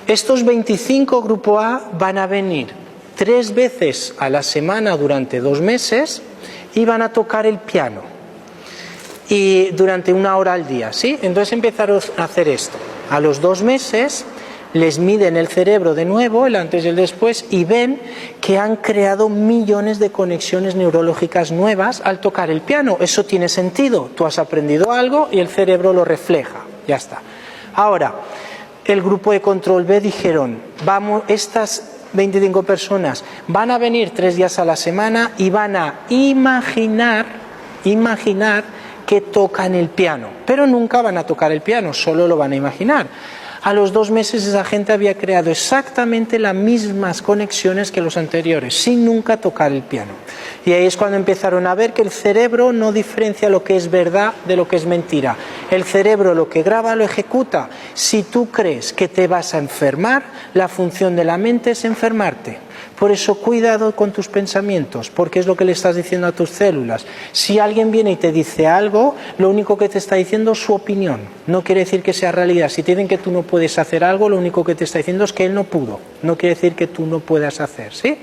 estos 25 grupo A van a venir 3 veces a la semana durante 2 meses y van a tocar el piano. Y durante 1 hora al día, ¿sí? Entonces empezaron a hacer esto. A los 2 meses les miden el cerebro de nuevo, el antes y el después, y ven que han creado millones de conexiones neurológicas nuevas al tocar el piano. Eso tiene sentido. Tú has aprendido algo y el cerebro lo refleja. Ya está. Ahora, el grupo de control B dijeron, estas 25 personas van a venir 3 días a la semana y van a imaginar que tocan el piano. Pero nunca van a tocar el piano, solo lo van a imaginar. A los 2 meses esa gente había creado exactamente las mismas conexiones que los anteriores, sin nunca tocar el piano. Y ahí es cuando empezaron a ver que el cerebro no diferencia lo que es verdad de lo que es mentira. El cerebro lo que graba lo ejecuta. Si tú crees que te vas a enfermar, la función de la mente es enfermarte. Por eso cuidado con tus pensamientos, porque es lo que le estás diciendo a tus células. Si alguien viene y te dice algo, lo único que te está diciendo es su opinión. No quiere decir que sea realidad. Si te dicen que tú no puedes hacer algo, lo único que te está diciendo es que él no pudo. No quiere decir que tú no puedas hacer, ¿sí?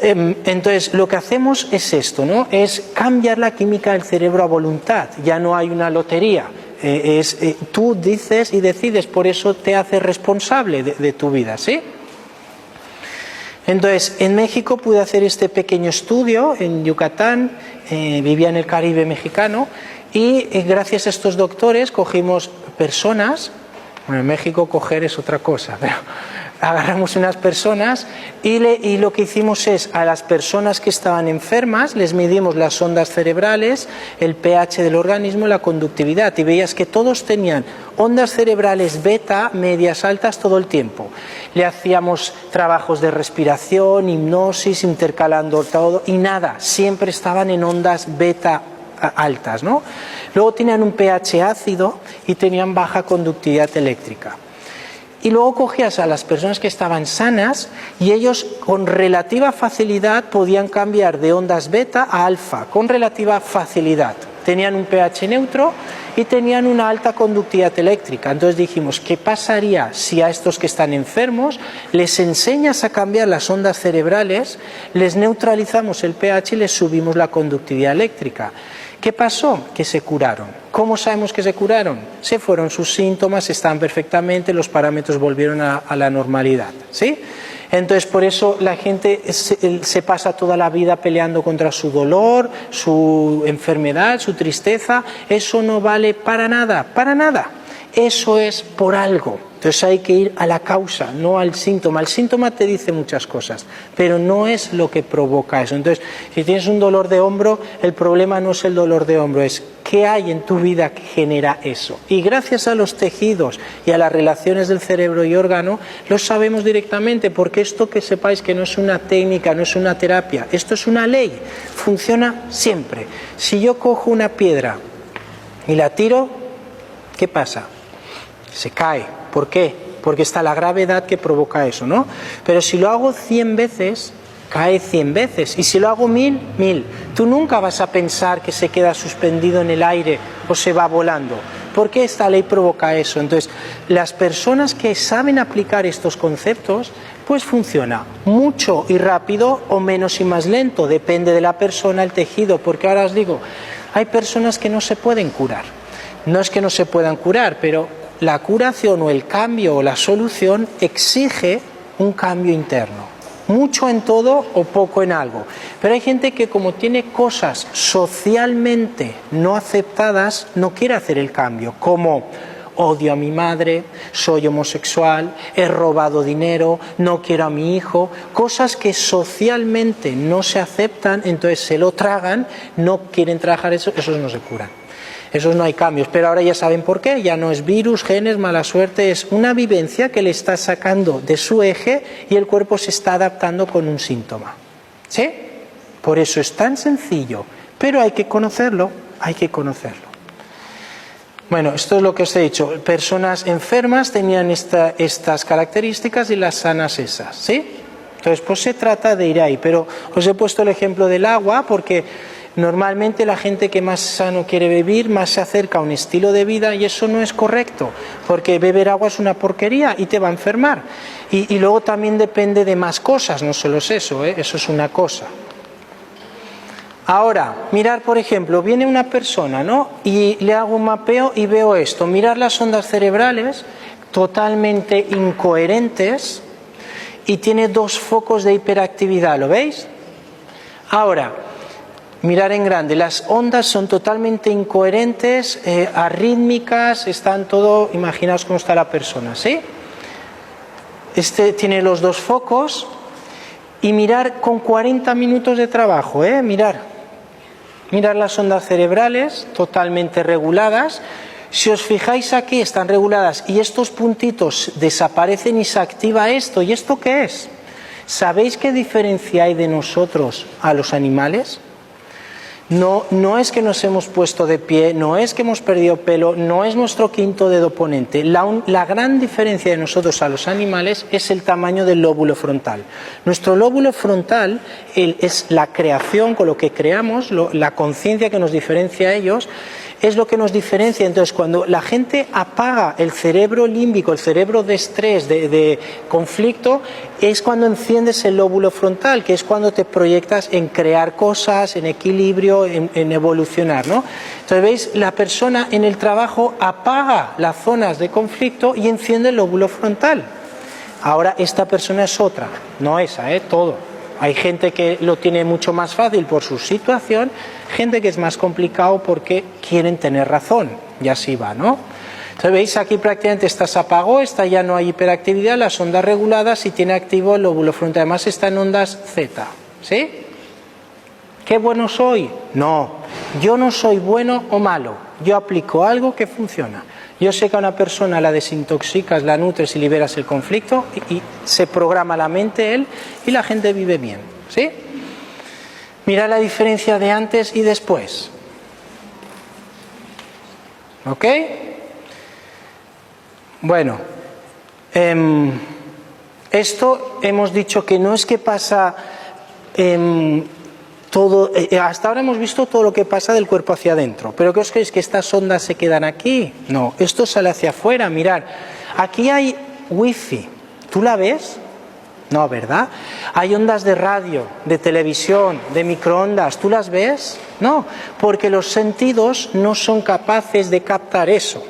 Entonces, lo que hacemos es esto, ¿no? Es cambiar la química del cerebro a voluntad. Ya no hay una lotería. Tú dices y decides, por eso te haces responsable de tu vida, ¿sí? Entonces, en México pude hacer este pequeño estudio, en Yucatán, vivía en el Caribe mexicano, y gracias a estos doctores cogimos personas, bueno, en México coger es otra cosa, pero agarramos unas personas y lo que hicimos es a las personas que estaban enfermas les midimos las ondas cerebrales, el pH del organismo, la conductividad, y veías que todos tenían ondas cerebrales beta, medias, altas todo el tiempo. Le hacíamos trabajos de respiración, hipnosis, intercalando todo y nada, siempre estaban en ondas beta altas, ¿no? Luego tenían un pH ácido y tenían baja conductividad eléctrica. Y luego cogías a las personas que estaban sanas y ellos con relativa facilidad podían cambiar de ondas beta a alfa, con relativa facilidad. tenían un pH neutro y tenían una alta conductividad eléctrica. Entonces dijimos, ¿qué pasaría si a estos que están enfermos les enseñas a cambiar las ondas cerebrales, les neutralizamos el pH y les subimos la conductividad eléctrica? ¿Qué pasó? Que se curaron. ¿Cómo sabemos que se curaron? Se fueron sus síntomas, estaban perfectamente, los parámetros volvieron a la normalidad, ¿sí? Entonces, por eso la gente se pasa toda la vida peleando contra su dolor, su enfermedad, su tristeza. Eso no vale para nada, para nada. Eso es por algo. Entonces hay que ir a la causa, no al síntoma. El síntoma te dice muchas cosas, pero no es lo que provoca eso. Entonces, si tienes un dolor de hombro, el problema no es el dolor de hombro, es qué hay en tu vida que genera eso. Y gracias a los tejidos y a las relaciones del cerebro y órgano, lo sabemos directamente, porque esto que sepáis que no es una técnica, no es una terapia, esto es una ley, funciona siempre. Si yo cojo una piedra y la tiro, ¿qué pasa? Se cae. ¿Por qué? Porque está la gravedad que provoca eso, ¿no? Pero si lo hago 100 veces, cae 100 veces. Y si lo hago 1000, 1000. Tú nunca vas a pensar que se queda suspendido en el aire o se va volando. ¿Por qué esta ley provoca eso? Entonces, las personas que saben aplicar estos conceptos, pues funciona mucho y rápido o menos y más lento. Depende de la persona, el tejido. Porque ahora os digo, hay personas que no se pueden curar. No es que no se puedan curar, pero la curación o el cambio o la solución exige un cambio interno. Mucho en todo o poco en algo. Pero hay gente que, como tiene cosas socialmente no aceptadas, no quiere hacer el cambio. Como odio a mi madre, soy homosexual, he robado dinero, no quiero a mi hijo. Cosas que socialmente no se aceptan, entonces se lo tragan, no quieren trabajar eso, esos no se curan. Esos no hay cambios, pero ahora ya saben por qué, ya no es virus, genes, mala suerte, es una vivencia que le está sacando de su eje y el cuerpo se está adaptando con un síntoma. ¿Sí? Por eso es tan sencillo, pero hay que conocerlo, hay que conocerlo. Bueno, esto es lo que os he dicho, personas enfermas tenían estas características y las sanas esas, ¿sí? Entonces, pues se trata de ir ahí, pero os he puesto el ejemplo del agua porque normalmente la gente que más sano quiere vivir, más se acerca a un estilo de vida y eso no es correcto, porque beber agua es una porquería y te va a enfermar. Y luego también depende de más cosas, no solo es eso, eso es una cosa. Ahora, mirar, por ejemplo, viene una persona, ¿no? Y le hago un mapeo y veo esto, mirar las ondas cerebrales totalmente incoherentes y tiene 2 focos de hiperactividad, ¿lo veis? Ahora, mirar en grande, las ondas son totalmente incoherentes, arrítmicas, están todo, imaginaos cómo está la persona, ¿sí? Este tiene los 2 focos y mirar con 40 minutos de trabajo, mirar las ondas cerebrales totalmente reguladas. Si os fijáis aquí están reguladas y estos puntitos desaparecen y se activa esto. ¿Y esto qué es? ¿Sabéis qué diferencia hay de nosotros a los animales? No es que nos hemos puesto de pie, no es que hemos perdido pelo, no es nuestro quinto dedo ponente. La gran diferencia de nosotros a los animales es el tamaño del lóbulo frontal. Nuestro lóbulo frontal es la creación, con lo que creamos, la conciencia que nos diferencia a ellos, es lo que nos diferencia. Entonces, cuando la gente apaga el cerebro límbico, el cerebro de estrés, de conflicto, es cuando enciendes el lóbulo frontal, que es cuando te proyectas en crear cosas, en equilibrio, en evolucionar, ¿no? Entonces, ¿veis? La persona en el trabajo apaga las zonas de conflicto y enciende el lóbulo frontal. Ahora, esta persona es otra, no esa, todo. Hay gente que lo tiene mucho más fácil por su situación, gente que es más complicado porque quieren tener razón, y así va, ¿no? Entonces, veis, aquí prácticamente esta se apagó, esta ya no hay hiperactividad, las ondas reguladas y tiene activo el lóbulo frontal, además está en ondas Z, ¿sí? ¿Qué bueno soy? No, yo no soy bueno o malo, yo aplico algo que funciona. Yo sé que a una persona la desintoxicas, la nutres y liberas el conflicto y se programa la mente él y la gente vive bien, ¿sí? Mira la diferencia de antes y después. ¿Ok? Bueno, esto hemos dicho que no es que pasa Hasta ahora hemos visto todo lo que pasa del cuerpo hacia adentro, pero ¿qué os creéis? ¿Que estas ondas se quedan aquí? No, esto sale hacia afuera. Mirad, aquí hay wifi, ¿tú la ves? No, ¿verdad? Hay ondas de radio, de televisión, de microondas, ¿tú las ves? No, porque los sentidos no son capaces de captar eso.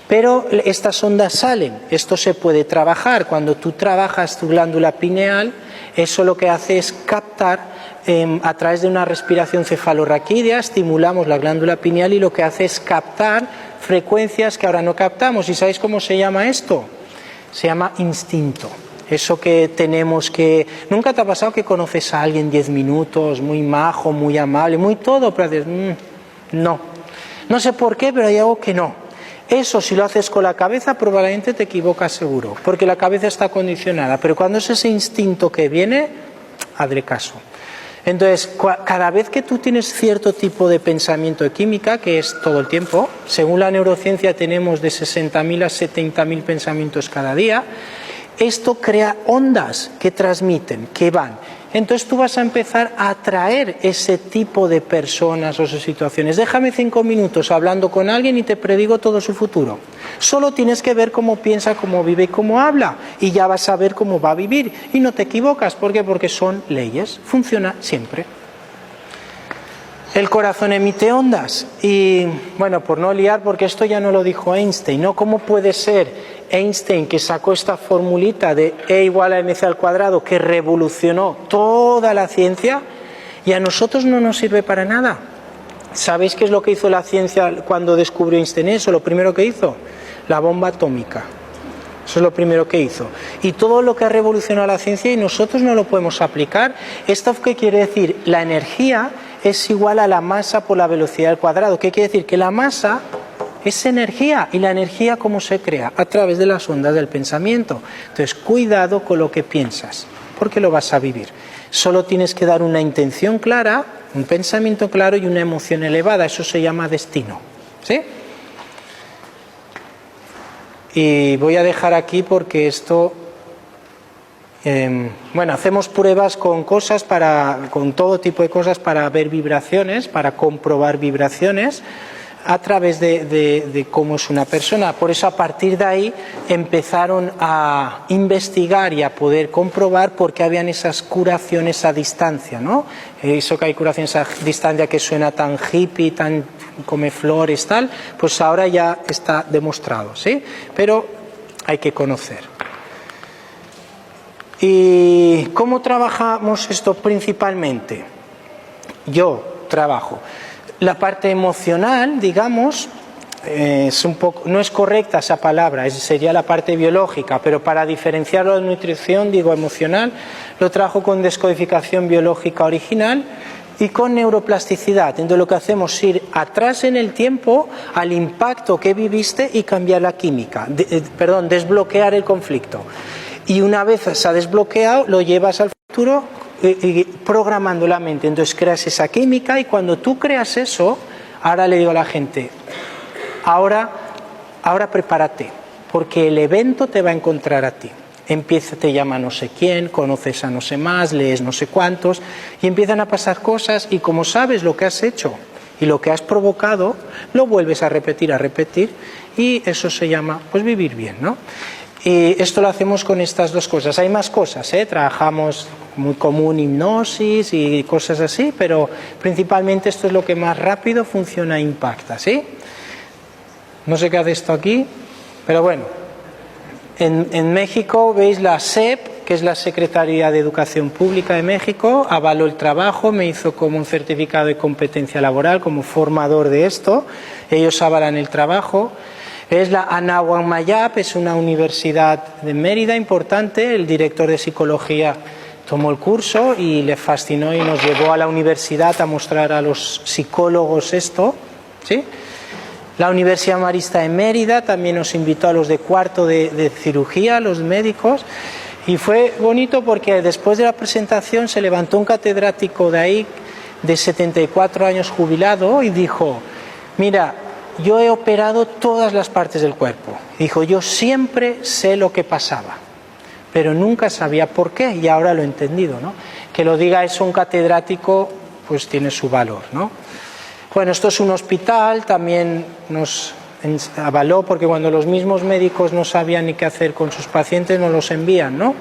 Pero estas ondas salen, esto se puede trabajar. Cuando tú trabajas tu glándula pineal, eso lo que hace es captar a través de una respiración cefalorraquídea, estimulamos la glándula pineal y lo que hace es captar frecuencias que ahora no captamos. ¿Y sabéis cómo se llama esto? Se llama instinto. Eso que tenemos que... ¿Nunca te ha pasado que conoces a alguien 10 minutos, muy majo, muy amable, muy todo, pero dices, no. No sé por qué, pero hay algo que no. Eso, si lo haces con la cabeza, probablemente te equivocas seguro, porque la cabeza está condicionada. Pero cuando es ese instinto que viene, hazle caso. Entonces, cada vez que tú tienes cierto tipo de pensamiento de química, que es todo el tiempo, según la neurociencia tenemos de 60.000 a 70.000 pensamientos cada día, esto crea ondas que transmiten, que van. Entonces tú vas a empezar a atraer ese tipo de personas o esas situaciones. Déjame 5 minutos hablando con alguien y te predigo todo su futuro. Solo tienes que ver cómo piensa, cómo vive y cómo habla. Y ya vas a ver cómo va a vivir. Y no te equivocas. ¿Por qué? Porque son leyes. Funciona siempre. El corazón emite ondas. Y bueno, por no liar, porque esto ya no lo dijo Einstein, ¿no? ¿Cómo puede ser Einstein, que sacó esta formulita de E igual a mc al cuadrado, que revolucionó toda la ciencia, y a nosotros no nos sirve para nada? ¿Sabéis qué es lo que hizo la ciencia cuando descubrió Einstein eso? Lo primero que hizo, la bomba atómica. Eso es lo primero que hizo. Y todo lo que ha revolucionado la ciencia y nosotros no lo podemos aplicar. ¿Esto qué quiere decir? La energía es igual a la masa por la velocidad al cuadrado. ¿Qué quiere decir? Que la masa es energía. ¿Y la energía cómo se crea? A través de las ondas del pensamiento. Entonces, cuidado con lo que piensas, porque lo vas a vivir. Solo tienes que dar una intención clara, un pensamiento claro y una emoción elevada. Eso se llama destino. ¿Sí? Y voy a dejar aquí porque esto... bueno, hacemos pruebas con cosas con todo tipo de cosas para ver vibraciones, para comprobar vibraciones a través de cómo es una persona. Por eso a partir de ahí empezaron a investigar y a poder comprobar por qué habían esas curaciones a distancia, ¿no? Eso que hay curaciones a distancia que suena tan hippie, tan come flores, tal, pues ahora ya está demostrado, ¿sí? Pero hay que conocer. ¿Y cómo trabajamos esto principalmente? Yo trabajo la parte emocional, digamos, no es correcta esa palabra, sería la parte biológica, pero para diferenciarlo de nutrición, digo emocional, lo trabajo con descodificación biológica original y con neuroplasticidad. Entonces lo que hacemos es ir atrás en el tiempo al impacto que viviste y cambiar la química, desbloquear el conflicto. Y una vez se ha desbloqueado, lo llevas al futuro programando la mente. Entonces creas esa química y cuando tú creas eso, ahora le digo a la gente, ahora prepárate, porque el evento te va a encontrar a ti. Te llama no sé quién, conoces a no sé más, lees no sé cuántos y empiezan a pasar cosas y como sabes lo que has hecho y lo que has provocado, lo vuelves a repetir y eso se llama pues vivir bien, ¿no? Y esto lo hacemos con estas dos cosas. Hay más cosas, trabajamos muy común hipnosis y cosas así, pero principalmente esto es lo que más rápido funciona e impacta, ¿sí? No sé qué hace esto aquí, pero bueno. En México veis la SEP, que es la Secretaría de Educación Pública de México, avaló el trabajo, me hizo como un certificado de competencia laboral como formador de esto, ellos avalan el trabajo. Es la Anáhuac Mayap, es una universidad de Mérida importante, el director de psicología tomó el curso y le fascinó y nos llevó a la universidad a mostrar a los psicólogos esto, ¿sí? La Universidad Marista de Mérida también nos invitó a los de cuarto de cirugía, los médicos, y fue bonito porque después de la presentación se levantó un catedrático de ahí, de 74 años jubilado, y dijo, mira, yo he operado todas las partes del cuerpo. Dijo, yo siempre sé lo que pasaba, pero nunca sabía por qué, y ahora lo he entendido, ¿no? Que lo diga eso un catedrático pues tiene su valor, ¿no? Bueno, esto es un hospital, también nos avaló porque cuando los mismos médicos no sabían ni qué hacer con sus pacientes nos los envían, ¿no?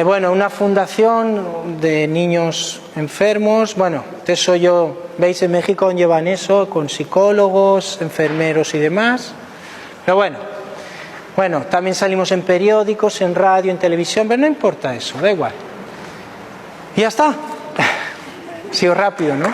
Bueno, una fundación de niños enfermos, bueno, eso yo, veis, en México llevan eso con psicólogos, enfermeros y demás, pero bueno, también salimos en periódicos, en radio, en televisión, pero no importa eso, da igual. Y ya está. Ha sido rápido, ¿no?